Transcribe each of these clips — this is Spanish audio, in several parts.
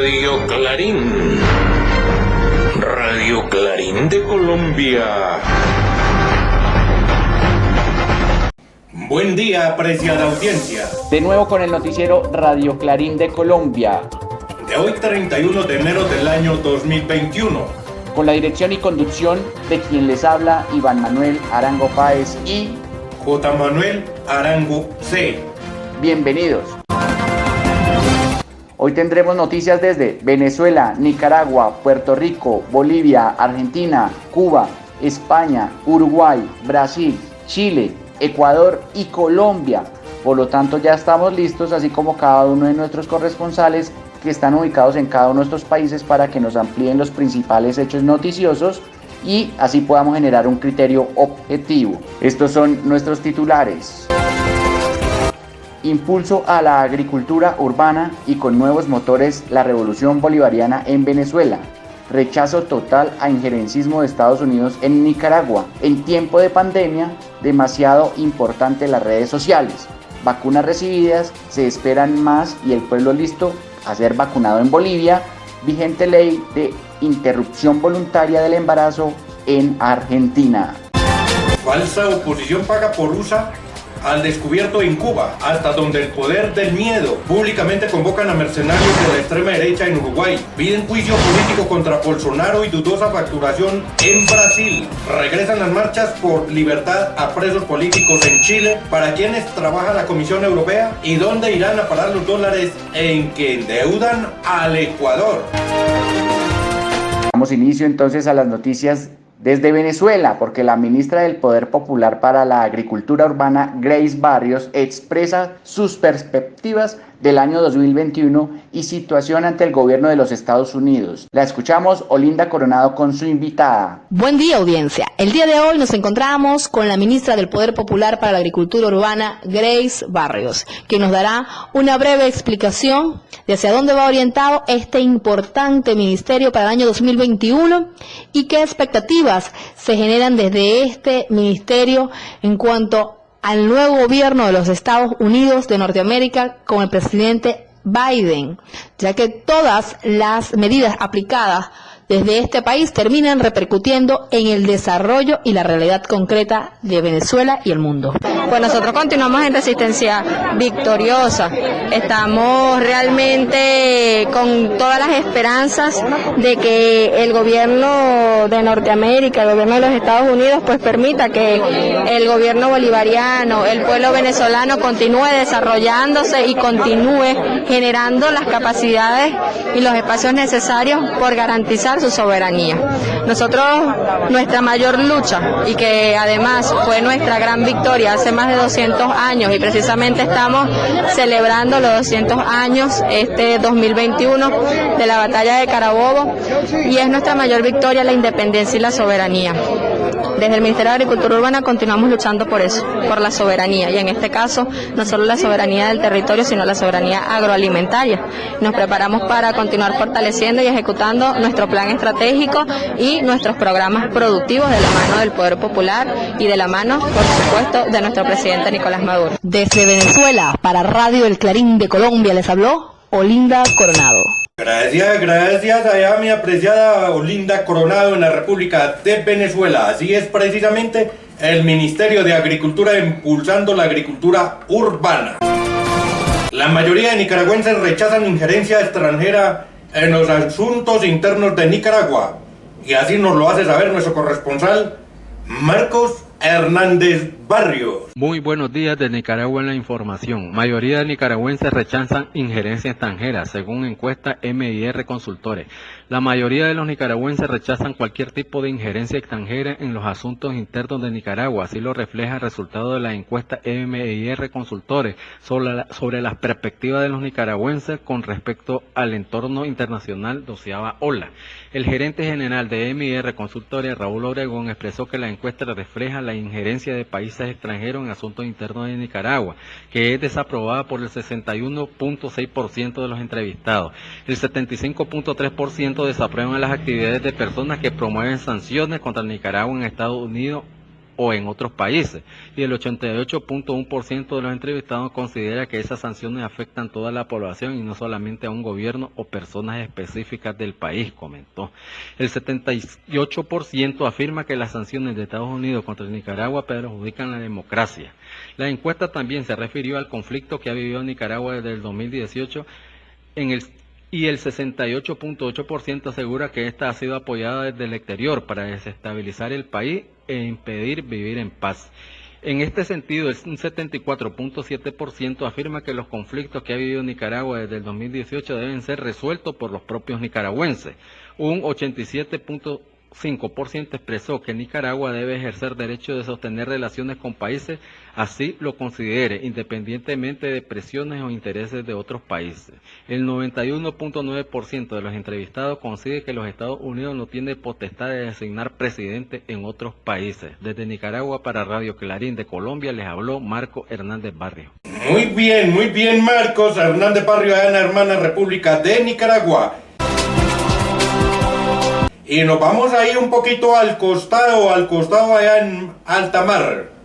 Radio Clarín de Colombia. Buen día, apreciada audiencia. De nuevo con el noticiero Radio Clarín de Colombia. De hoy 31 de enero del año 2021. Con la dirección y conducción de quien les habla, Iván Manuel Arango Páez y J. Manuel Arango C. Bienvenidos. Hoy tendremos noticias desde Venezuela, Nicaragua, Puerto Rico, Bolivia, Argentina, Cuba, España, Uruguay, Brasil, Chile, Ecuador y Colombia. Por lo tanto, ya estamos listos, así como cada uno de nuestros corresponsales que están ubicados en cada uno de estos países para que nos amplíen los principales hechos noticiosos y así podamos generar un criterio objetivo. Estos son nuestros titulares. Impulso a la agricultura urbana y con nuevos motores la revolución bolivariana en Venezuela. Rechazo total a injerencismo de Estados Unidos en Nicaragua. En tiempo de pandemia, demasiado importante las redes sociales. Vacunas recibidas, se esperan más y el pueblo listo a ser vacunado en Bolivia. Vigente ley de interrupción voluntaria del embarazo en Argentina. Falsa oposición paga por USA al descubierto en Cuba, hasta donde el poder del miedo. Públicamente convocan a mercenarios de la extrema derecha en Uruguay. Piden juicio político contra Bolsonaro y dudosa facturación en Brasil. Regresan las marchas por libertad a presos políticos en Chile. ¿Para quienes trabaja la Comisión Europea? ¿Y dónde irán a parar los dólares en que endeudan al Ecuador? Damos inicio entonces a las noticias desde Venezuela, porque la ministra del Poder Popular para la Agricultura Urbana, Grace Barrios, expresa sus perspectivas del año 2021 y situación ante el gobierno de los Estados Unidos. La escuchamos, Olinda Coronado, con su invitada. Buen día, audiencia. El día de hoy nos encontramos con la ministra del Poder Popular para la Agricultura Urbana, Grace Barrios, que nos dará una breve explicación de hacia dónde va orientado este importante ministerio para el año 2021 y qué expectativas se generan desde este ministerio en cuanto al nuevo gobierno de los Estados Unidos de Norteamérica con el presidente Biden, ya que todas las medidas aplicadas desde este país terminan repercutiendo en el desarrollo y la realidad concreta de Venezuela y el mundo. Pues nosotros continuamos en resistencia victoriosa. Estamos realmente con todas las esperanzas de que el gobierno de Norteamérica, el gobierno de los Estados Unidos, pues permita que el gobierno bolivariano, el pueblo venezolano continúe desarrollándose y continúe generando las capacidades y los espacios necesarios por garantizar su soberanía. Nosotros, nuestra mayor lucha, y que además fue nuestra gran victoria hace más de 200 años, y precisamente estamos celebrando los 200 años este 2021 de la batalla de Carabobo, y es nuestra mayor victoria la independencia y la soberanía. Desde el Ministerio de Agricultura Urbana continuamos luchando por eso, por la soberanía, y en este caso no solo la soberanía del territorio, sino la soberanía agroalimentaria. Nos preparamos para continuar fortaleciendo y ejecutando nuestro plan estratégico y nuestros programas productivos de la mano del Poder Popular y de la mano, por supuesto, de nuestro presidente Nicolás Maduro. Desde Venezuela, para Radio El Clarín de Colombia, les habló Olinda Coronado. Gracias allá mi apreciada Olinda Coronado en la República de Venezuela. Así es precisamente el Ministerio de Agricultura impulsando la agricultura urbana. La mayoría de nicaragüenses rechazan injerencia extranjera en los asuntos internos de Nicaragua, y así nos lo hace saber nuestro corresponsal Marcos Hernández Barrios. Muy buenos días de Nicaragua en la información. Mayoría de nicaragüenses rechazan injerencia extranjera, según encuesta MIR Consultores. La mayoría de los nicaragüenses rechazan cualquier tipo de injerencia extranjera en los asuntos internos de Nicaragua. Así lo refleja el resultado de la encuesta MIR Consultores sobre las perspectivas de los nicaragüenses con respecto al entorno internacional, 12ª ola. El gerente general de MIR Consultores, Raúl Obregón, expresó que la encuesta refleja la injerencia de países extranjeros en asuntos internos de Nicaragua, que es desaprobada por el 61.6% de los entrevistados. El 75.3% desaprueban las actividades de personas que promueven sanciones contra Nicaragua en Estados Unidos o en otros países, y el 88.1% de los entrevistados considera que esas sanciones afectan a toda la población y no solamente a un gobierno o personas específicas del país, comentó. El 78% afirma que las sanciones de Estados Unidos contra Nicaragua perjudican la democracia. La encuesta también se refirió al conflicto que ha vivido Nicaragua desde el 2018 y el 68.8% asegura que esta ha sido apoyada desde el exterior para desestabilizar el país e impedir vivir en paz. En este sentido, un 74.7% afirma que los conflictos que ha vivido Nicaragua desde el 2018 deben ser resueltos por los propios nicaragüenses. Un 87.5% expresó que Nicaragua debe ejercer derecho de sostener relaciones con países así lo considere, independientemente de presiones o intereses de otros países. El 91.9% de los entrevistados considera que los Estados Unidos no tienen potestad de designar presidente en otros países. Desde Nicaragua para Radio Clarín de Colombia les habló Marco Hernández Barrio. Muy bien, Marcos Hernández Barrio, allá en la hermana República de Nicaragua. Y nos vamos a ir un poquito al costado allá en alta mar.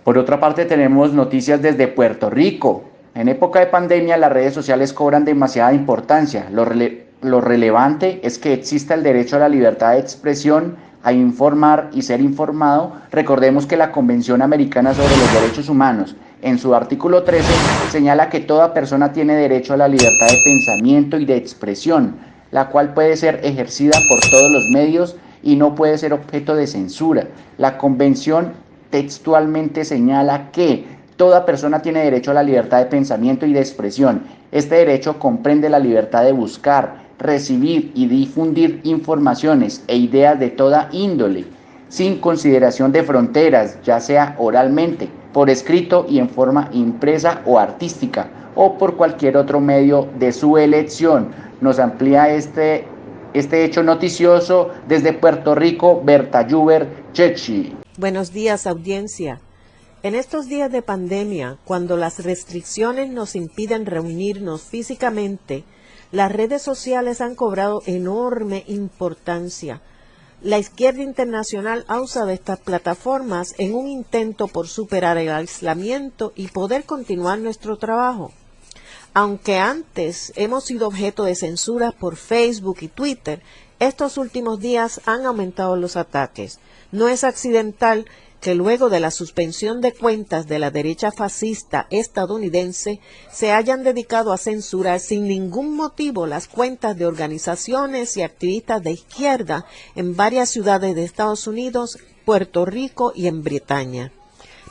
Por otra parte, tenemos noticias desde Puerto Rico. En época de pandemia, las redes sociales cobran demasiada importancia. Lo relevante es que exista el derecho a la libertad de expresión, a informar y ser informado. Recordemos que la Convención Americana sobre los Derechos Humanos, en su artículo 13, señala que toda persona tiene derecho a la libertad de pensamiento y de expresión, la cual puede ser ejercida por todos los medios y no puede ser objeto de censura. La Convención textualmente señala que toda persona tiene derecho a la libertad de pensamiento y de expresión. Este derecho comprende la libertad de buscar, recibir y difundir informaciones e ideas de toda índole, sin consideración de fronteras, ya sea oralmente, por escrito y en forma impresa o artística, o por cualquier otro medio de su elección. Nos amplía este hecho noticioso desde Puerto Rico, Berta Juber Chechi. Buenos días, audiencia. En estos días de pandemia, cuando las restricciones nos impiden reunirnos físicamente, las redes sociales han cobrado enorme importancia. La izquierda internacional ha usado estas plataformas en un intento por superar el aislamiento y poder continuar nuestro trabajo. Aunque antes hemos sido objeto de censura por Facebook y Twitter, estos últimos días han aumentado los ataques. No es accidental que luego de la suspensión de cuentas de la derecha fascista estadounidense se hayan dedicado a censurar sin ningún motivo las cuentas de organizaciones y activistas de izquierda en varias ciudades de Estados Unidos, Puerto Rico y en Bretaña.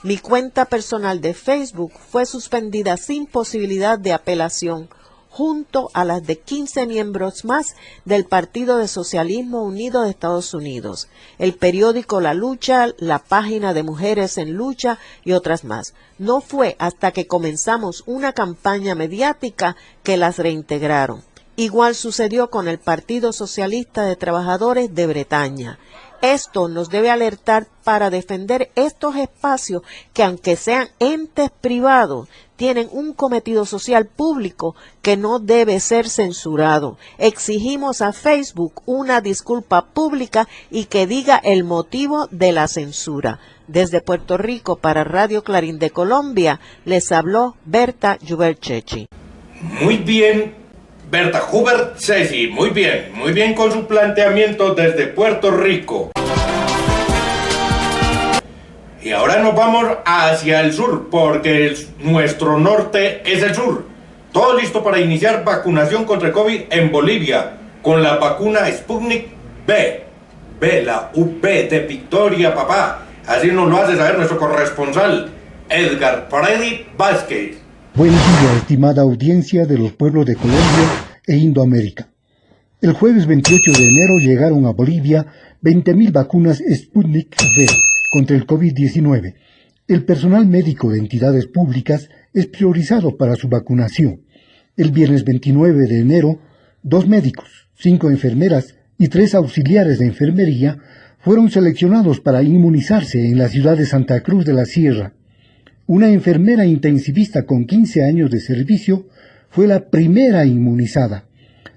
Mi cuenta personal de Facebook fue suspendida sin posibilidad de apelación, junto a las de 15 miembros más del Partido de Socialismo Unido de Estados Unidos, el periódico La Lucha, la página de Mujeres en Lucha y otras más. No fue hasta que comenzamos una campaña mediática que las reintegraron. Igual sucedió con el Partido Socialista de Trabajadores de Bretaña. Esto nos debe alertar para defender estos espacios que, aunque sean entes privados, tienen un cometido social público que no debe ser censurado. Exigimos a Facebook una disculpa pública y que diga el motivo de la censura. Desde Puerto Rico para Radio Clarín de Colombia, les habló Berta Juber Chechi. Muy bien, Berta Juber Chechi, muy bien con su planteamiento desde Puerto Rico. Y ahora nos vamos hacia el sur, porque nuestro norte es el sur. Todo listo para iniciar vacunación contra el COVID en Bolivia, con la vacuna Sputnik V. La UV de Victoria, papá. Así nos lo hace saber nuestro corresponsal, Edgar Freddy Vázquez. Buen día, estimada audiencia de los pueblos de Colombia e Indoamérica. El jueves 28 de enero llegaron a Bolivia 20.000 vacunas Sputnik V contra el COVID-19. El personal médico de entidades públicas es priorizado para su vacunación. El viernes 29 de enero, 2 médicos, 5 enfermeras y 3 auxiliares de enfermería fueron seleccionados para inmunizarse en la ciudad de Santa Cruz de la Sierra. Una enfermera intensivista con 15 años de servicio fue la primera inmunizada.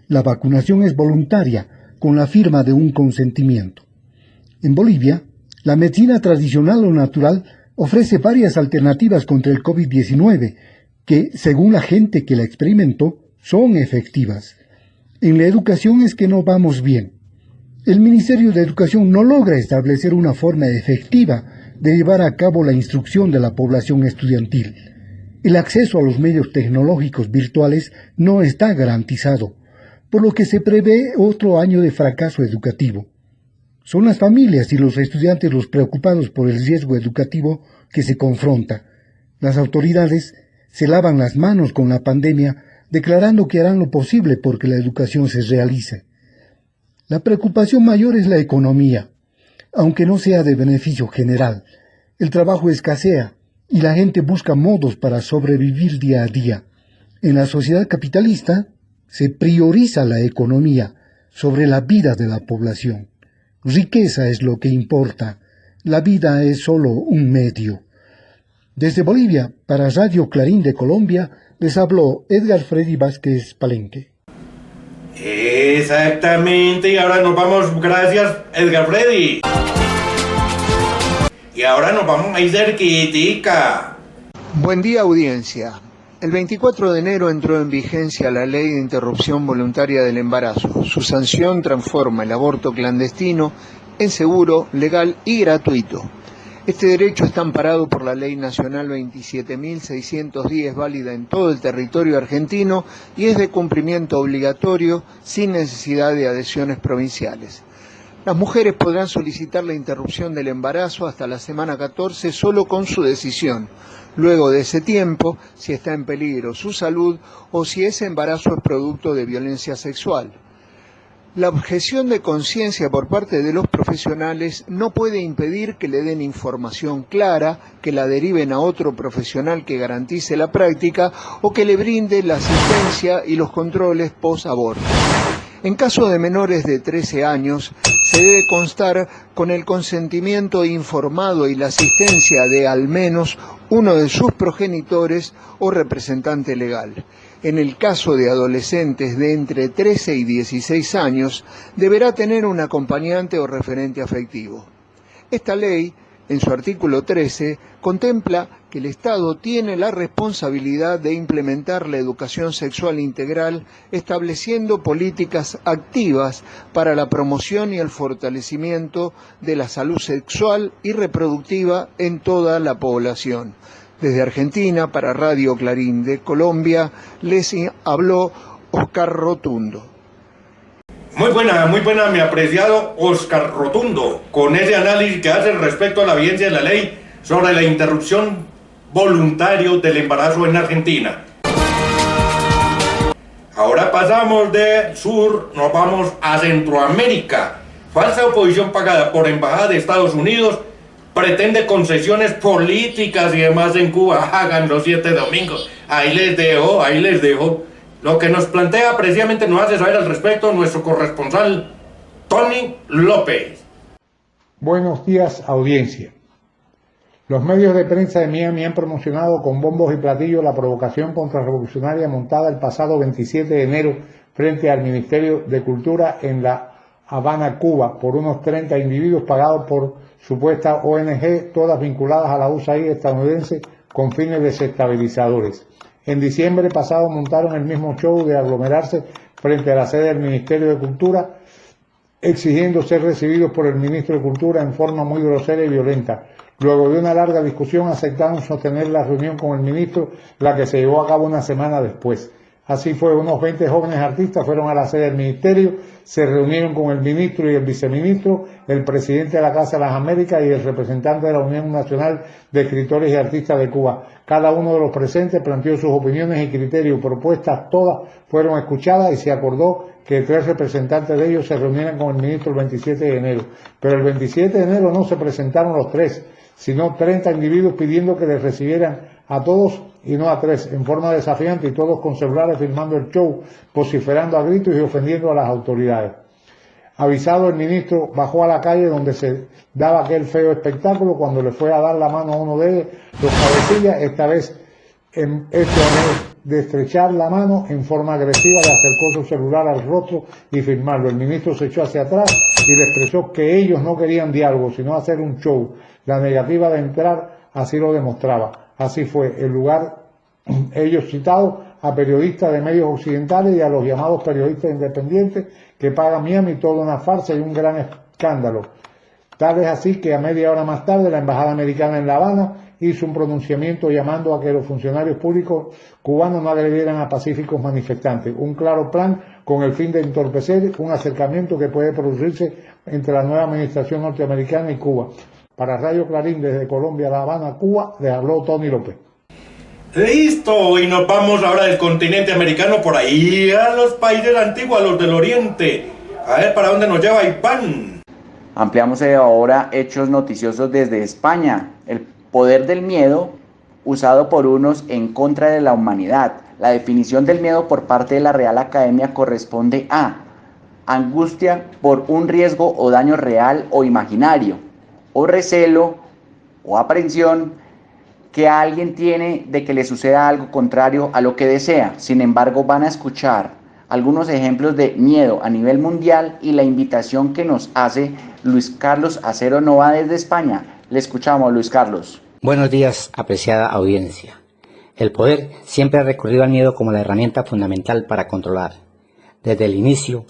La vacunación es voluntaria, con la firma de un consentimiento. En Bolivia, La medicina tradicional o natural ofrece varias alternativas contra el COVID-19 que, según la gente que la experimentó, son efectivas. En la educación es que no vamos bien. El Ministerio de Educación no logra establecer una forma efectiva de llevar a cabo la instrucción de la población estudiantil. El acceso a los medios tecnológicos virtuales no está garantizado, por lo que se prevé otro año de fracaso educativo. Son las familias y los estudiantes los preocupados por el riesgo educativo que se confronta. Las autoridades se lavan las manos con la pandemia, declarando que harán lo posible porque la educación se realice. La preocupación mayor es la economía, aunque no sea de beneficio general. El trabajo escasea y la gente busca modos para sobrevivir día a día. En la sociedad capitalista se prioriza la economía sobre la vida de la población. Riqueza es lo que importa, la vida es solo un medio. Desde Bolivia, para Radio Clarín de Colombia, les habló Edgar Freddy Vázquez Palenque. Exactamente, y ahora nos vamos, gracias Edgar Freddy. Y ahora nos vamos a ir cerquitica. Buen día, audiencia. El 24 de enero entró en vigencia la Ley de Interrupción Voluntaria del Embarazo. Su sanción transforma el aborto clandestino en seguro, legal y gratuito. Este derecho está amparado por la Ley Nacional 27.610, válida en todo el territorio argentino y es de cumplimiento obligatorio sin necesidad de adhesiones provinciales. Las mujeres podrán solicitar la interrupción del embarazo hasta la semana 14 solo con su decisión. Luego de ese tiempo, si está en peligro su salud o si ese embarazo es producto de violencia sexual. La objeción de conciencia por parte de los profesionales no puede impedir que le den información clara, que la deriven a otro profesional que garantice la práctica o que le brinde la asistencia y los controles post-aborto. En caso de menores de 13 años, se debe constar con el consentimiento informado y la asistencia de al menos uno de sus progenitores o representante legal. En el caso de adolescentes de entre 13 y 16 años, deberá tener un acompañante o referente afectivo. Esta ley, en su artículo 13, contempla que el Estado tiene la responsabilidad de implementar la educación sexual integral, estableciendo políticas activas para la promoción y el fortalecimiento de la salud sexual y reproductiva en toda la población. Desde Argentina, para Radio Clarín de Colombia, les habló Oscar Rotundo. Muy buena, mi apreciado Oscar Rotundo, con ese análisis que hace respecto a la vigencia de la ley sobre la interrupción voluntaria del embarazo en Argentina. Ahora pasamos de sur, nos vamos a Centroamérica. Falsa oposición pagada por Embajada de Estados Unidos pretende concesiones políticas y demás en Cuba. Hagan los 7 domingos. Ahí les dejo. Lo que nos plantea precisamente nos hace saber al respecto nuestro corresponsal Tony López. Buenos días, audiencia. Los medios de prensa de Miami han promocionado con bombos y platillos la provocación contrarrevolucionaria montada el pasado 27 de enero frente al Ministerio de Cultura en La Habana, Cuba, por unos 30 individuos pagados por supuestas ONG, todas vinculadas a la USAID estadounidense con fines desestabilizadores. En diciembre pasado montaron el mismo show de aglomerarse frente a la sede del Ministerio de Cultura, exigiendo ser recibidos por el ministro de Cultura en forma muy grosera y violenta. Luego de una larga discusión aceptaron sostener la reunión con el ministro, la que se llevó a cabo una semana después. Así fue, unos 20 jóvenes artistas fueron a la sede del ministerio, se reunieron con el ministro y el viceministro, el presidente de la Casa de las Américas y el representante de la Unión Nacional de Escritores y Artistas de Cuba. Cada uno de los presentes planteó sus opiniones y criterios, propuestas todas fueron escuchadas y se acordó que 3 representantes de ellos se reunieran con el ministro el 27 de enero. Pero el 27 de enero no se presentaron los 3, sino 30 individuos pidiendo que les recibieran a todos y no a 3, en forma desafiante, y todos con celulares filmando el show, vociferando a gritos y ofendiendo a las autoridades. Avisado, el ministro bajó a la calle donde se daba aquel feo espectáculo. Cuando le fue a dar la mano a uno de ellos, los cabecillas, esta vez de estrechar la mano en forma agresiva, le acercó su celular al rostro y firmarlo. El ministro se echó hacia atrás y le expresó que ellos no querían diálogo, sino hacer un show. La negativa de entrar así lo demostraba. Así fue. El lugar, ellos citados a periodistas de medios occidentales y a los llamados periodistas independientes que pagan Miami, toda una farsa y un gran escándalo. Tal es así que a media hora más tarde la embajada americana en La Habana hizo un pronunciamiento llamando a que los funcionarios públicos cubanos no agredieran a pacíficos manifestantes. Un claro plan con el fin de entorpecer un acercamiento que puede producirse entre la nueva administración norteamericana y Cuba. Para Radio Clarín desde Colombia, La Habana, Cuba, les habló Tony López. Listo, y nos vamos ahora del continente americano por ahí a los países antiguos, a los del oriente. A ver para dónde nos lleva Iván. Ampliamos ahora hechos noticiosos desde España. El poder del miedo usado por unos en contra de la humanidad. La definición del miedo por parte de la Real Academia corresponde a angustia por un riesgo o daño real o imaginario, o recelo o aprensión que alguien tiene de que le suceda algo contrario a lo que desea. Sin embargo, van a escuchar algunos ejemplos de miedo a nivel mundial y la invitación que nos hace Luis Carlos Acero Nova desde España. Le escuchamos, Luis Carlos. Buenos días, apreciada audiencia. El poder siempre ha recurrido al miedo como la herramienta fundamental para controlar. Desde el inicio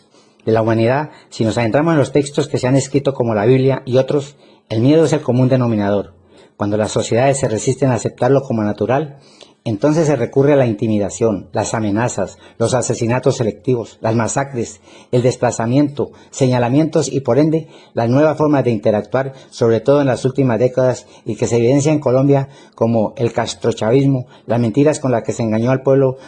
de la humanidad, si nos adentramos en los textos que se han escrito como la Biblia y otros, el miedo es el común denominador. Cuando las sociedades se resisten a aceptarlo como natural, entonces se recurre a la intimidación, las amenazas, los asesinatos selectivos, las masacres, el desplazamiento, señalamientos y por ende las nuevas formas de interactuar, sobre todo en las últimas décadas y que se evidencia en Colombia como el castrochavismo, las mentiras con las que se engañó al pueblo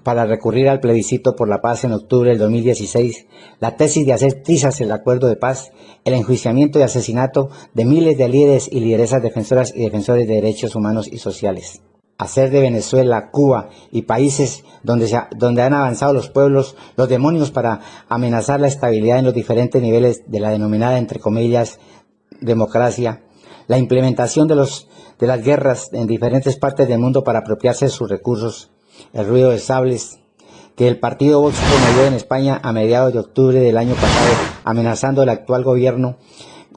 para recurrir al plebiscito por la paz en octubre del 2016, la tesis de hacer trizas el acuerdo de paz, el enjuiciamiento y asesinato de miles de líderes y lideresas defensoras y defensores de derechos humanos y sociales. Hacer de Venezuela, Cuba y países donde han avanzado los pueblos, los demonios para amenazar la estabilidad en los diferentes niveles de la denominada, entre comillas, democracia, la implementación de las guerras en diferentes partes del mundo para apropiarse de sus recursos, el ruido de sables que el partido Vox promovió en España a mediados de octubre del año pasado, amenazando el actual gobierno,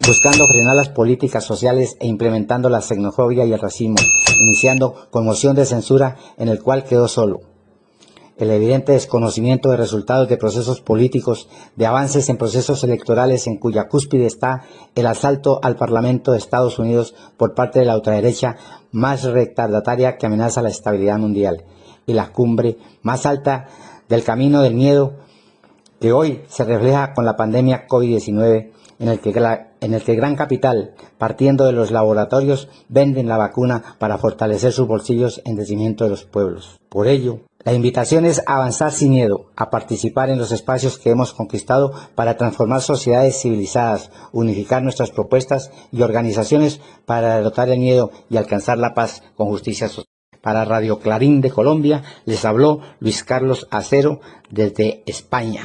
buscando frenar las políticas sociales e implementando la xenofobia y el racismo, iniciando con moción de censura en el cual quedó solo. El evidente desconocimiento de resultados de procesos políticos, de avances en procesos electorales en cuya cúspide está el asalto al Parlamento de Estados Unidos por parte de la ultraderecha más retardataria que amenaza la estabilidad mundial, y la cumbre más alta del camino del miedo que hoy se refleja con la pandemia COVID-19, en el que gran capital, partiendo de los laboratorios, venden la vacuna para fortalecer sus bolsillos en detrimento de los pueblos. Por ello, la invitación es a avanzar sin miedo, a participar en los espacios que hemos conquistado para transformar sociedades civilizadas, unificar nuestras propuestas y organizaciones para derrotar el miedo y alcanzar la paz con justicia social. Para Radio Clarín de Colombia, les habló Luis Carlos Acero desde España.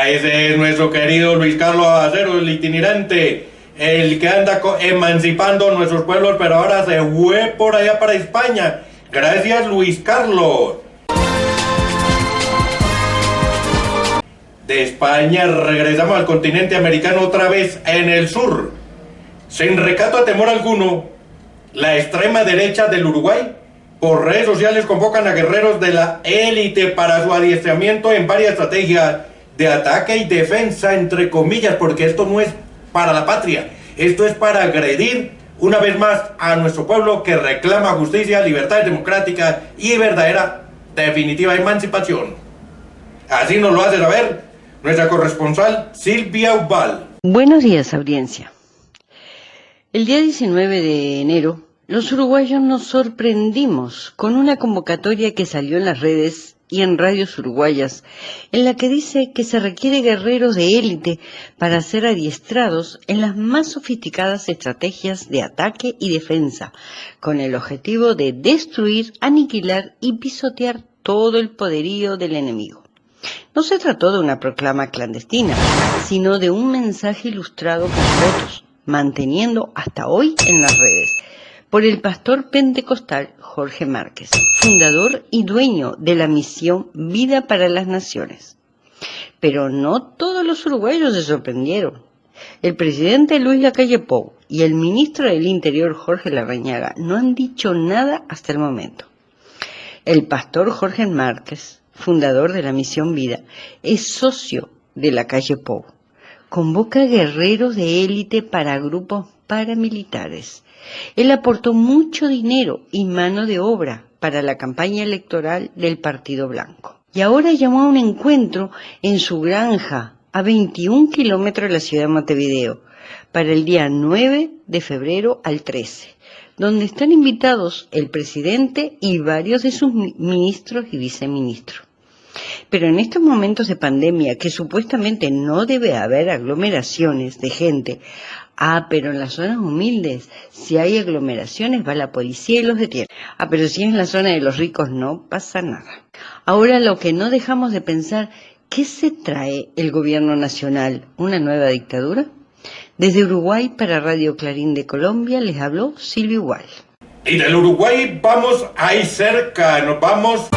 Ese es nuestro querido Luis Carlos Acero, el itinerante, el que anda emancipando nuestros pueblos, pero ahora se fue por allá para España. Gracias, Luis Carlos. De España regresamos al continente americano otra vez en el sur. Sin recato a temor alguno, la extrema derecha del Uruguay por redes sociales convocan a guerreros de la élite para su adiestramiento en varias estrategias de ataque y defensa, entre comillas, porque esto no es para la patria, esto es para agredir una vez más a nuestro pueblo que reclama justicia, libertad democrática y verdadera, definitiva emancipación. Así nos lo hace saber nuestra corresponsal Silvia Ubal. Buenos días, audiencia. El día 19 de enero, los uruguayos nos sorprendimos con una convocatoria que salió en las redes y en radios uruguayas, en la que dice que se requiere guerreros de élite para ser adiestrados en las más sofisticadas estrategias de ataque y defensa, con el objetivo de destruir, aniquilar y pisotear todo el poderío del enemigo. No se trató de una proclama clandestina, sino de un mensaje ilustrado con fotos, manteniendo hasta hoy en las redes, por el pastor pentecostal Jorge Márquez, fundador y dueño de la misión Vida para las Naciones. Pero no todos los uruguayos se sorprendieron. El presidente Luis Lacalle Pou y el ministro del Interior Jorge Larrañaga no han dicho nada hasta el momento. El pastor Jorge Márquez, fundador de la misión Vida, es socio de Lacalle Pou. Convoca guerreros de élite para grupos paramilitares. Él aportó mucho dinero y mano de obra para la campaña electoral del Partido Blanco. Y ahora llamó a un encuentro en su granja, a 21 kilómetros de la ciudad de Montevideo, para el día 9 de febrero al 13, donde están invitados el presidente y varios de sus ministros y viceministros. Pero en estos momentos de pandemia, que supuestamente no debe haber aglomeraciones de gente, pero en las zonas humildes, si hay aglomeraciones, va la policía y los detiene. Pero si es en la zona de los ricos, no pasa nada. Ahora lo que no dejamos de pensar, ¿qué se trae el gobierno nacional? ¿Una nueva dictadura? Desde Uruguay para Radio Clarín de Colombia les habló Silvio Igual. Y del Uruguay vamos ahí cerca, nos vamos.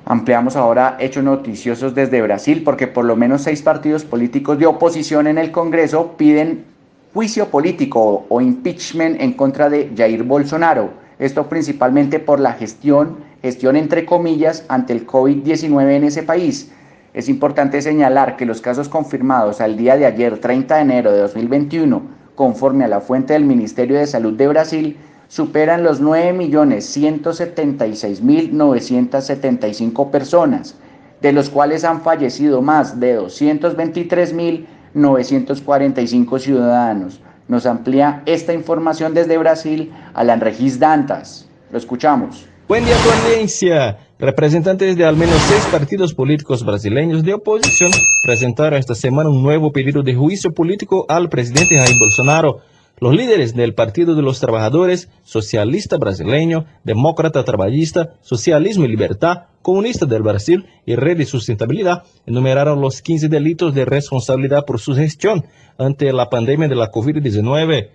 Ampliamos ahora hechos noticiosos desde Brasil porque por lo menos 6 partidos políticos de oposición en el Congreso piden juicio político o impeachment en contra de Jair Bolsonaro. Esto principalmente por la gestión entre comillas ante el COVID-19 en ese país. Es importante señalar que los casos confirmados al día de ayer, 30 de enero de 2021, conforme a la fuente del Ministerio de Salud de Brasil, superan los 9.176.975 personas, de los cuales han fallecido más de 223.945 ciudadanos. Nos amplía esta información desde Brasil Alan Regis Dantas. Lo escuchamos. Buen día, tu audiencia. Representantes de al menos 6 partidos políticos brasileños de oposición presentaron esta semana un nuevo pedido de juicio político al presidente Jair Bolsonaro. Los líderes del Partido de los Trabajadores, Socialista Brasileño, Demócrata Trabajista, Socialismo y Libertad, Comunista del Brasil y Red de Sustentabilidad enumeraron los 15 delitos de responsabilidad por su gestión ante la pandemia de la COVID-19.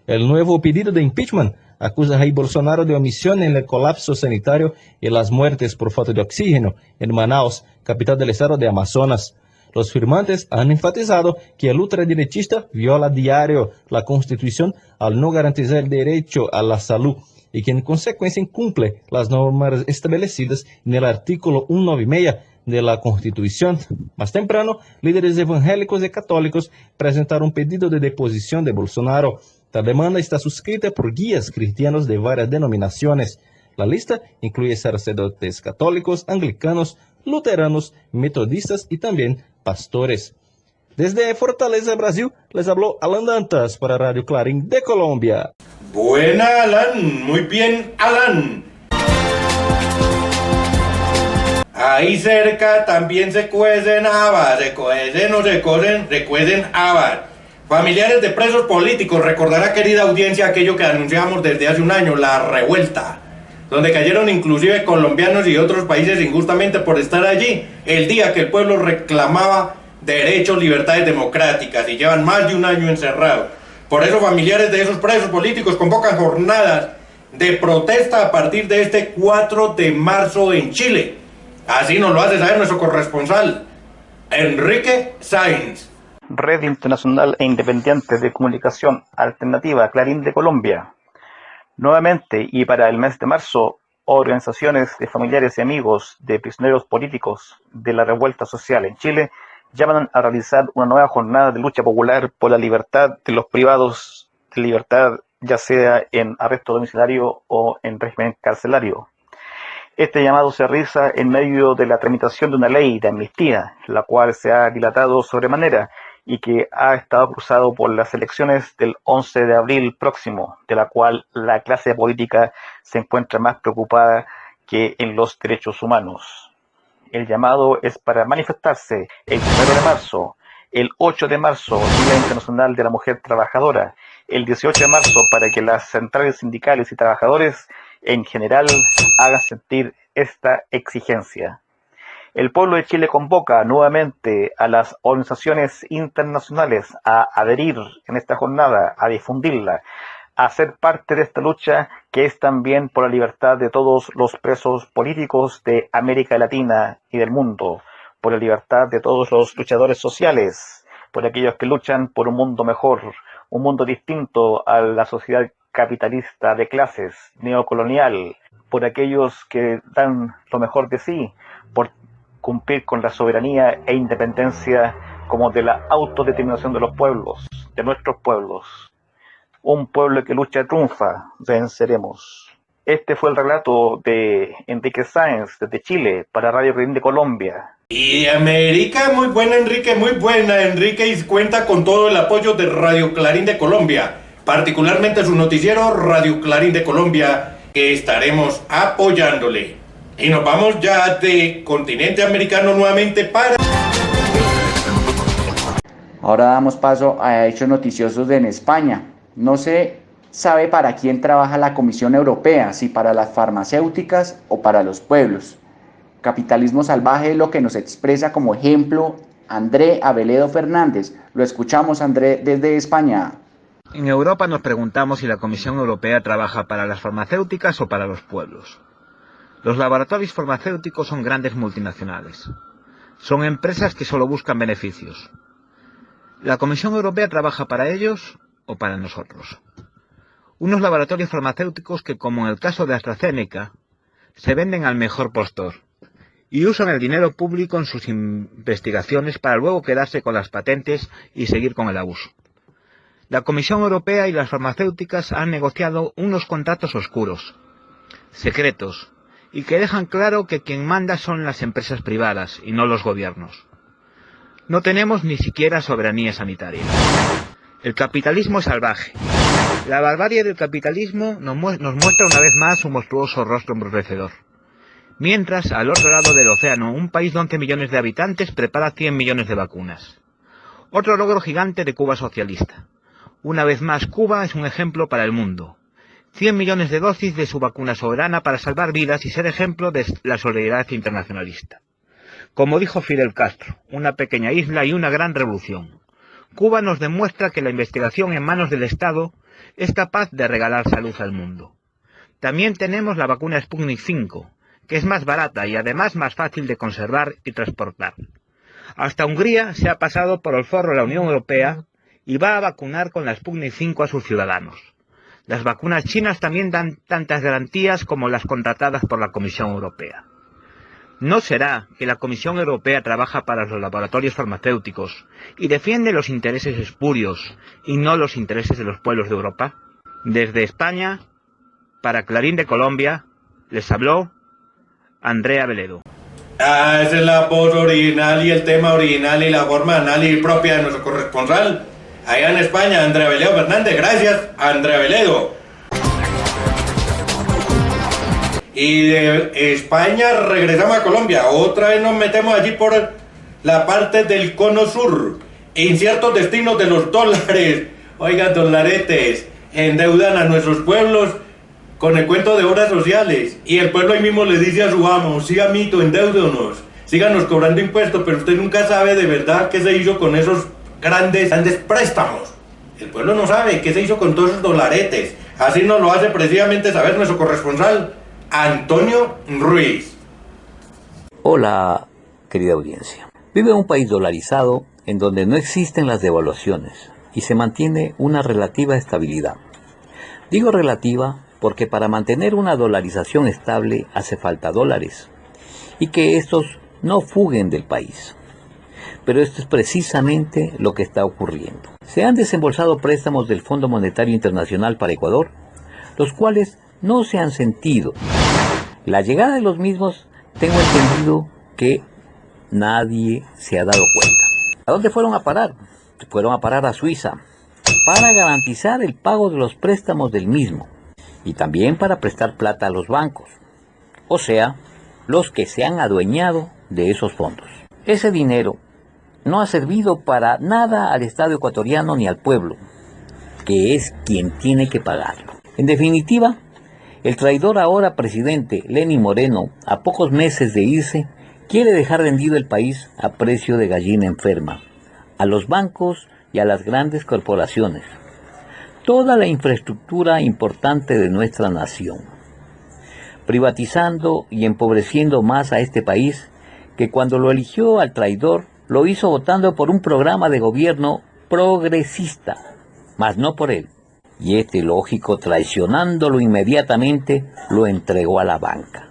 El nuevo pedido de impeachment acusa a Jair Bolsonaro de omisión en el colapso sanitario y las muertes por falta de oxígeno en Manaus, capital del estado de Amazonas. Los firmantes han enfatizado que el ultraderechista viola a diario la Constitución al no garantizar el derecho a la salud y que en consecuencia incumple las normas establecidas en el artículo 196 de la Constitución. Más temprano, líderes evangélicos y católicos presentaron un pedido de deposición de Bolsonaro. La demanda está suscrita por guías cristianos de varias denominaciones. La lista incluye sacerdotes católicos, anglicanos, luteranos, metodistas y también pastores. Desde Fortaleza, Brasil, les habló Alan Dantas para Radio Clarín de Colombia. Buena, Alan. Muy bien, Alan. Ahí cerca también se cuecen habas, se cuecen habas. Familiares de presos políticos, recordará, querida audiencia, aquello que anunciamos desde hace un año, la revuelta, donde cayeron inclusive colombianos y otros países injustamente por estar allí el día que el pueblo reclamaba derechos, libertades democráticas, y llevan más de un año encerrados. Por eso familiares de esos presos políticos convocan jornadas de protesta a partir de este 4 de marzo en Chile. Así nos lo hace saber nuestro corresponsal, Enrique Sáenz. Red Internacional e Independiente de Comunicación Alternativa Clarín de Colombia. Nuevamente, y para el mes de marzo, organizaciones de familiares y amigos de prisioneros políticos de la revuelta social en Chile llaman a realizar una nueva jornada de lucha popular por la libertad de los privados de libertad, ya sea en arresto domiciliario o en régimen carcelario. Este llamado se realiza en medio de la tramitación de una ley de amnistía, la cual se ha dilatado sobremanera y que ha estado cruzado por las elecciones del 11 de abril próximo, de la cual la clase política se encuentra más preocupada que en los derechos humanos. El llamado es para manifestarse el 1 de marzo, el 8 de marzo, Día Internacional de la Mujer Trabajadora, el 18 de marzo, para que las centrales sindicales y trabajadores en general hagan sentir esta exigencia. El pueblo de Chile convoca nuevamente a las organizaciones internacionales a adherir en esta jornada, a difundirla, a ser parte de esta lucha que es también por la libertad de todos los presos políticos de América Latina y del mundo, por la libertad de todos los luchadores sociales, por aquellos que luchan por un mundo mejor, un mundo distinto a la sociedad capitalista de clases, neocolonial, por aquellos que dan lo mejor de sí, por cumplir con la soberanía e independencia como de la autodeterminación de los pueblos, de nuestros pueblos. Un pueblo que lucha triunfa, venceremos. Este fue el relato de Enrique Sáenz desde Chile para Radio Clarín de Colombia. Y de América, muy buena Enrique, y cuenta con todo el apoyo de Radio Clarín de Colombia, particularmente su noticiero Radio Clarín de Colombia, que estaremos apoyándole. Y nos vamos ya de continente americano nuevamente para... Ahora damos paso a hechos noticiosos en España. No se sabe para quién trabaja la Comisión Europea, si para las farmacéuticas o para los pueblos. Capitalismo salvaje es lo que nos expresa como ejemplo André Aveledo Fernández. Lo escuchamos, André, desde España. En Europa nos preguntamos si la Comisión Europea trabaja para las farmacéuticas o para los pueblos. Los laboratorios farmacéuticos son grandes multinacionales. Son empresas que solo buscan beneficios. ¿La Comisión Europea trabaja para ellos o para nosotros? Unos laboratorios farmacéuticos que, como en el caso de AstraZeneca, se venden al mejor postor y usan el dinero público en sus investigaciones para luego quedarse con las patentes y seguir con el abuso. La Comisión Europea y las farmacéuticas han negociado unos contratos oscuros, secretos, y que dejan claro que quien manda son las empresas privadas y no los gobiernos. No tenemos ni siquiera soberanía sanitaria. El capitalismo es salvaje. La barbarie del capitalismo nos muestra una vez más un monstruoso rostro embrutecedor. Mientras, al otro lado del océano, un país de 11 millones de habitantes prepara 100 millones de vacunas. Otro logro gigante de Cuba socialista. Una vez más, Cuba es un ejemplo para el mundo. 100 millones de dosis de su vacuna soberana para salvar vidas y ser ejemplo de la solidaridad internacionalista. Como dijo Fidel Castro, una pequeña isla y una gran revolución. Cuba nos demuestra que la investigación en manos del Estado es capaz de regalar salud al mundo. También tenemos la vacuna Sputnik 5, que es más barata y además más fácil de conservar y transportar. Hasta Hungría se ha pasado por el forro de la Unión Europea y va a vacunar con la Sputnik 5 a sus ciudadanos. Las vacunas chinas también dan tantas garantías como las contratadas por la Comisión Europea. ¿No será que la Comisión Europea trabaja para los laboratorios farmacéuticos y defiende los intereses espurios y no los intereses de los pueblos de Europa? Desde España, para Clarín de Colombia, les habló André Aveledo. Esa es la voz original y el tema original y la forma anal y propia de nuestro corresponsal allá en España, André Aveledo Fernández. Gracias, André Aveledo. Y de España regresamos a Colombia. Otra vez nos metemos allí por la parte del cono sur. Inciertos destinos de los dólares. Oigan, dolaretes, endeudan a nuestros pueblos con el cuento de obras sociales. Y el pueblo ahí mismo le dice a su amo: sí, amito, endeudonos, síganos cobrando impuestos, pero usted nunca sabe de verdad qué se hizo con esos grandes préstamos. El pueblo no sabe qué se hizo con todos esos dolaretes. Así nos lo hace precisamente saber nuestro corresponsal Antonio Ruiz. Hola, querida audiencia. Vive en un país dolarizado en donde no existen las devaluaciones y se mantiene una relativa estabilidad. Digo relativa porque para mantener una dolarización estable hace falta dólares y que estos no fuguen del país. Pero esto es precisamente lo que está ocurriendo. Se han desembolsado préstamos del Fondo Monetario Internacional para Ecuador, los cuales no se han sentido. La llegada de los mismos, tengo entendido que nadie se ha dado cuenta. ¿A dónde fueron a parar? Fueron a parar a Suiza para garantizar el pago de los préstamos del mismo y también para prestar plata a los bancos, o sea, los que se han adueñado de esos fondos. Ese dinero no ha servido para nada al Estado ecuatoriano ni al pueblo, que es quien tiene que pagarlo. En definitiva, el traidor ahora presidente Lenín Moreno, a pocos meses de irse, quiere dejar vendido el país a precio de gallina enferma, a los bancos y a las grandes corporaciones. toda la infraestructura importante de nuestra nación, privatizando y empobreciendo más a este país que cuando lo eligió al traidor lo hizo votando por un programa de gobierno progresista, mas no por él. Y este, lógico, traicionándolo inmediatamente, lo entregó a la banca.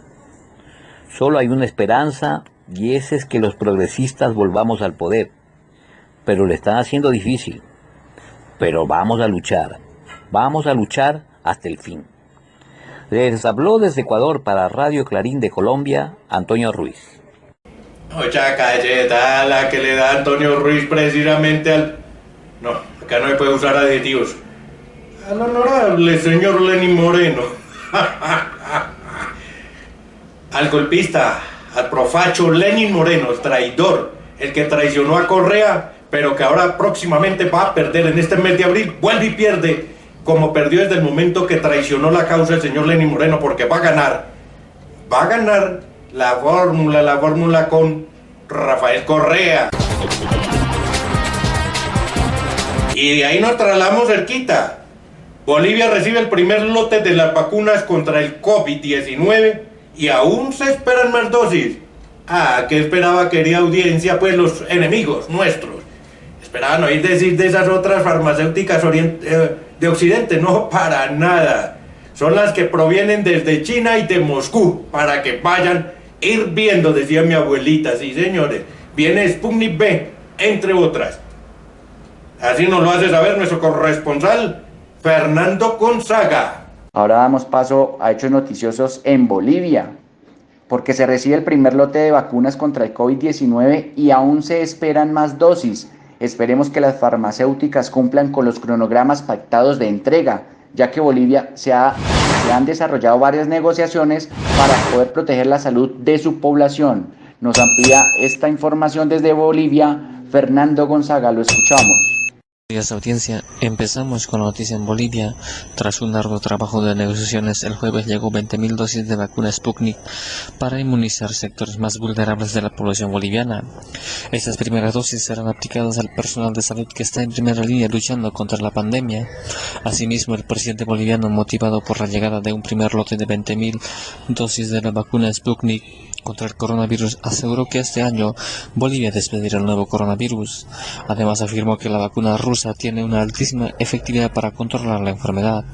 Solo hay una esperanza, y esa es que los progresistas volvamos al poder. Pero le están haciendo difícil. Pero vamos a luchar hasta el fin. Les habló desde Ecuador para Radio Clarín de Colombia, Antonio Ruiz. Mucha calleta la que le da Antonio Ruiz precisamente al... No, acá no se puede usar adjetivos. Al honorable señor Lenín Moreno. Al golpista, al profacho Lenín Moreno, el traidor, el que traicionó a Correa, pero que ahora próximamente va a perder en este mes de abril, vuelve y pierde, como perdió desde el momento que traicionó la causa el señor Lenín Moreno, porque va a ganar la fórmula con Rafael Correa. Y de ahí nos trasladamos cerquita. Bolivia recibe el primer lote de las vacunas contra el COVID-19 y aún se esperan más dosis. ¿Qué esperaba, querida audiencia? Pues los enemigos nuestros. Esperaban oír decir de esas otras farmacéuticas de Occidente. No, para nada. Son las que provienen desde China y de Moscú, para que vayan hirviendo, decía mi abuelita. Sí, señores. Viene Sputnik V, entre otras. Así nos lo hace saber nuestro corresponsal, Fernando Gonzaga. Ahora damos paso a hechos noticiosos en Bolivia, porque se recibe el primer lote de vacunas contra el COVID-19 y aún se esperan más dosis. Esperemos que las farmacéuticas cumplan con los cronogramas pactados de entrega, ya que Bolivia se han desarrollado varias negociaciones para poder proteger la salud de su población. Nos amplía esta información desde Bolivia Fernando Gonzaga, lo escuchamos. Buenos días, audiencia. Empezamos con la noticia en Bolivia. Tras un largo trabajo de negociaciones, el jueves llegó 20.000 dosis de vacuna Sputnik para inmunizar sectores más vulnerables de la población boliviana. Estas primeras dosis serán aplicadas al personal de salud que está en primera línea luchando contra la pandemia. Asimismo, el presidente boliviano, motivado por la llegada de un primer lote de 20.000 dosis de la vacuna Sputnik contra el coronavirus, aseguró que este año Bolivia despedirá el nuevo coronavirus. Además, afirmó que la vacuna rusa tiene una altísima efectividad para controlar la enfermedad.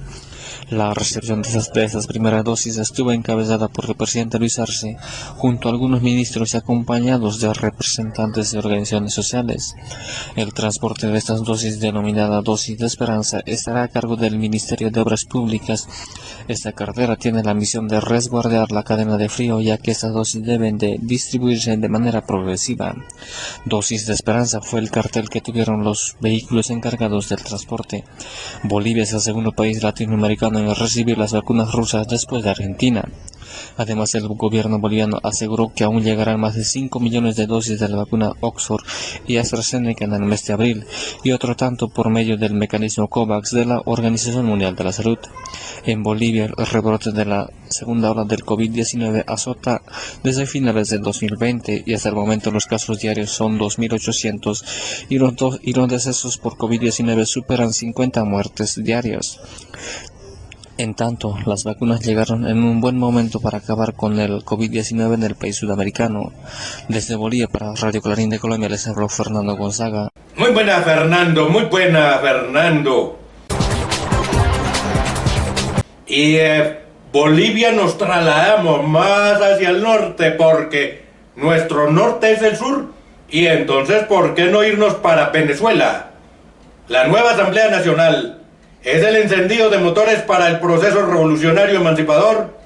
La recepción de esas primeras dosis estuvo encabezada por el presidente Luis Arce, junto a algunos ministros y acompañados de representantes de organizaciones sociales. El transporte de estas dosis, denominada dosis de esperanza, estará a cargo del Ministerio de Obras Públicas. Esta cartera tiene la misión de resguardar la cadena de frío, ya que estas dosis deben de distribuirse de manera progresiva. Dosis de esperanza fue el cartel que tuvieron los vehículos encargados del transporte. Bolivia es el segundo país latinoamericano en recibir las vacunas rusas después de Argentina. Además, el gobierno boliviano aseguró que aún llegarán más de 5 millones de dosis de la vacuna Oxford y AstraZeneca en el mes de abril, y otro tanto por medio del mecanismo COVAX de la Organización Mundial de la Salud. En Bolivia, el rebrote de la segunda ola del COVID-19 azota desde finales del 2020 y hasta el momento los casos diarios son 2.800 y los decesos por COVID-19 superan 50 muertes diarias. En tanto, las vacunas llegaron en un buen momento para acabar con el COVID-19 en el país sudamericano. Desde Bolivia para Radio Clarín de Colombia les habló Fernando Gonzaga. Muy buena, Fernando, muy buena, Fernando. Y Bolivia nos trasladamos más hacia el norte porque nuestro norte es el sur. Y entonces, ¿por qué no irnos para Venezuela? La nueva Asamblea Nacional es el encendido de motores para el proceso revolucionario emancipador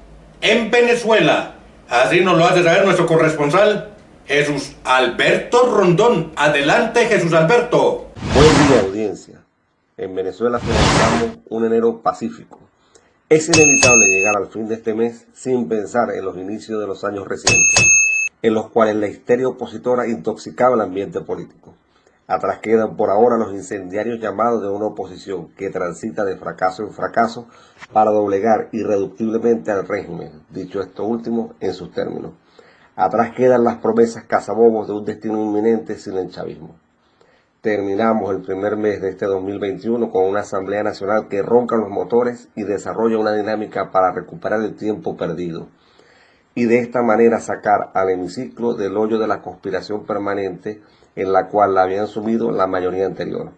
en Venezuela. Así nos lo hace saber nuestro corresponsal, Jesús Alberto Rondón. Adelante, Jesús Alberto. Buen día, audiencia. En Venezuela celebramos un enero pacífico. Es inevitable llegar al fin de este mes sin pensar en los inicios de los años recientes, en los cuales la histeria opositora intoxicaba el ambiente político. Atrás quedan por ahora los incendiarios llamados de una oposición que transita de fracaso en fracaso para doblegar irreductiblemente al régimen, dicho esto último en sus términos. Atrás quedan las promesas cazabobos de un destino inminente sin el chavismo. terminamos el primer mes de este 2021 con una Asamblea Nacional que ronca los motores y desarrolla una dinámica para recuperar el tiempo perdido y de esta manera sacar al hemiciclo del hoyo de la conspiración permanente en la cual la habían sumido la mayoría anterior.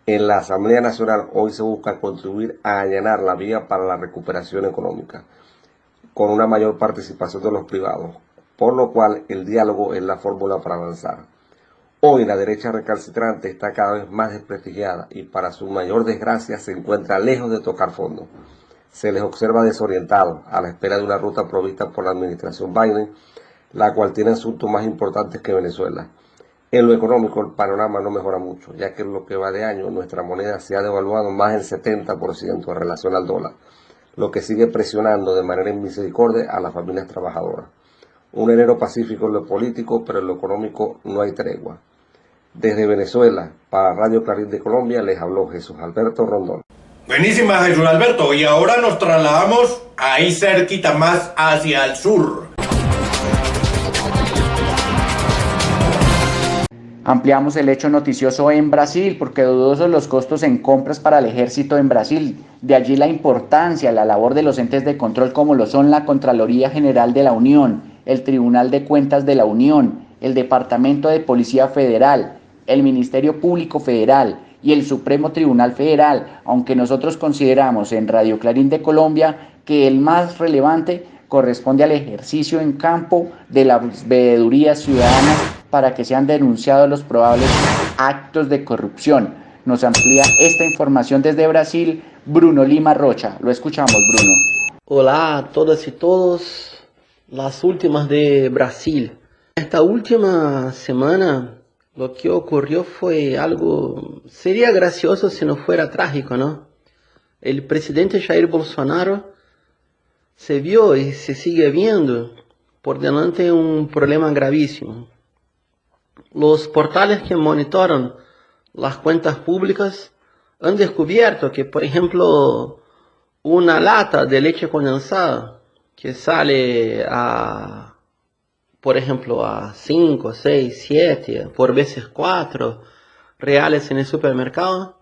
En la Asamblea Nacional hoy se busca contribuir a allanar la vía para la recuperación económica, con una mayor participación de los privados, por lo cual el diálogo es la fórmula para avanzar. Hoy la derecha recalcitrante está cada vez más desprestigiada y para su mayor desgracia se encuentra lejos de tocar fondo. Se les observa desorientados a la espera de una ruta provista por la administración Biden, la cual tiene asuntos más importantes que Venezuela. En lo económico el panorama no mejora mucho, ya que en lo que va de año nuestra moneda se ha devaluado más del 70% en relación al dólar, lo que sigue presionando de manera misericordia a las familias trabajadoras. Un enero pacífico en lo político, pero en lo económico no hay tregua. Desde Venezuela, para Radio Clarín de Colombia, les habló Jesús Alberto Rondón. Buenísima, Jesús Alberto. Y ahora nos trasladamos ahí cerquita, más hacia el sur. Ampliamos el hecho noticioso en Brasil, porque dudosos los costos en compras para el ejército en Brasil. De allí la importancia, la labor de los entes de control como lo son la Contraloría General de la Unión, el Tribunal de Cuentas de la Unión, el Departamento de Policía Federal, el Ministerio Público Federal y el Supremo Tribunal Federal, aunque nosotros consideramos en Radio Clarín de Colombia que el más relevante corresponde al ejercicio en campo de las veedurías ciudadanas para que sean denunciados los probables actos de corrupción. Nos amplía esta información desde Brasil Bruno Lima Rocha. Lo escuchamos, Bruno. Hola a todas y todos, las últimas de Brasil. Esta última semana lo que ocurrió fue algo, sería gracioso si no fuera trágico, ¿no? El presidente Jair Bolsonaro se vio y se sigue viendo por delante un problema gravísimo. Los portales que monitoran las cuentas públicas han descubierto que, por ejemplo, una lata de leche condensada que sale a, por ejemplo, a 5, 6, 7, por veces 4 reales en el supermercado,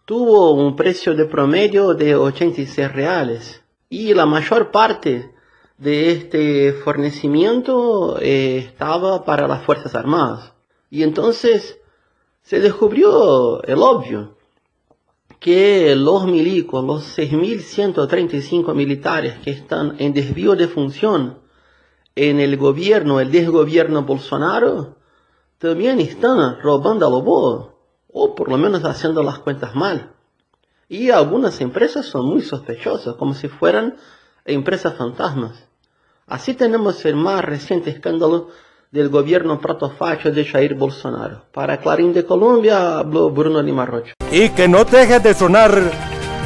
tuvo un precio de promedio de 86 reales. Y la mayor parte de este fornecimiento estaba para las Fuerzas Armadas. Y entonces se descubrió el obvio, que los milicos, los 6.135 militares que están en desvío de función en el gobierno, el desgobierno Bolsonaro, también están robando a lo bobo, o por lo menos haciendo las cuentas mal. Y algunas empresas son muy sospechosas, como si fueran empresas fantasmas. Así tenemos el más reciente escándalo del gobierno protofacho de Jair Bolsonaro. Para Clarín de Colombia, habló Bruno Lima Rocha. Y que no deje de sonar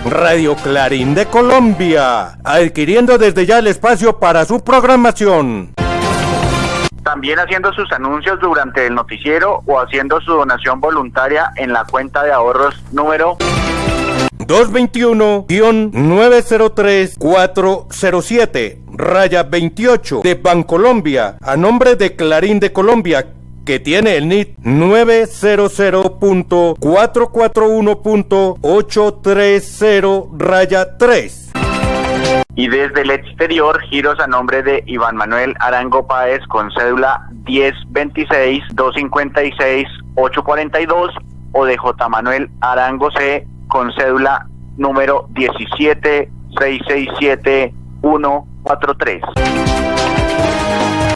Radio Clarín de Colombia, adquiriendo desde ya el espacio para su programación. También haciendo sus anuncios durante el noticiero o haciendo su donación voluntaria en la cuenta de ahorros número 221-903-407-28 de Bancolombia, a nombre de Clarín de Colombia, que tiene el NIT 900.441.830-3. Y desde el exterior, giros a nombre de Iván Manuel Arango Páez con cédula 1026-256-842 o de J. Manuel Arango C con cédula número 17667-143.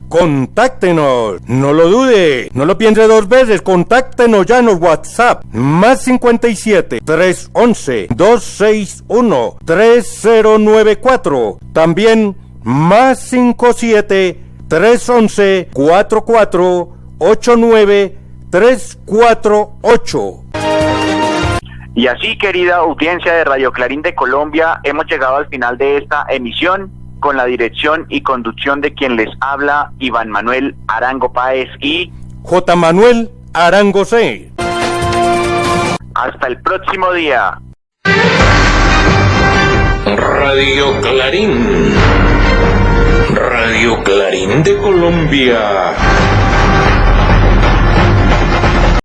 Contáctenos, no lo dude, no lo piense dos veces, contáctenos ya en WhatsApp, más 57 311 261 3094, también más 57 311 4489 348. Y así, querida audiencia de Radio Clarín de Colombia, hemos llegado al final de esta emisión con la dirección y conducción de quien les habla, Iván Manuel Arango Páez y J. Manuel Arango C. Hasta el próximo día. Radio Clarín. Radio Clarín de Colombia.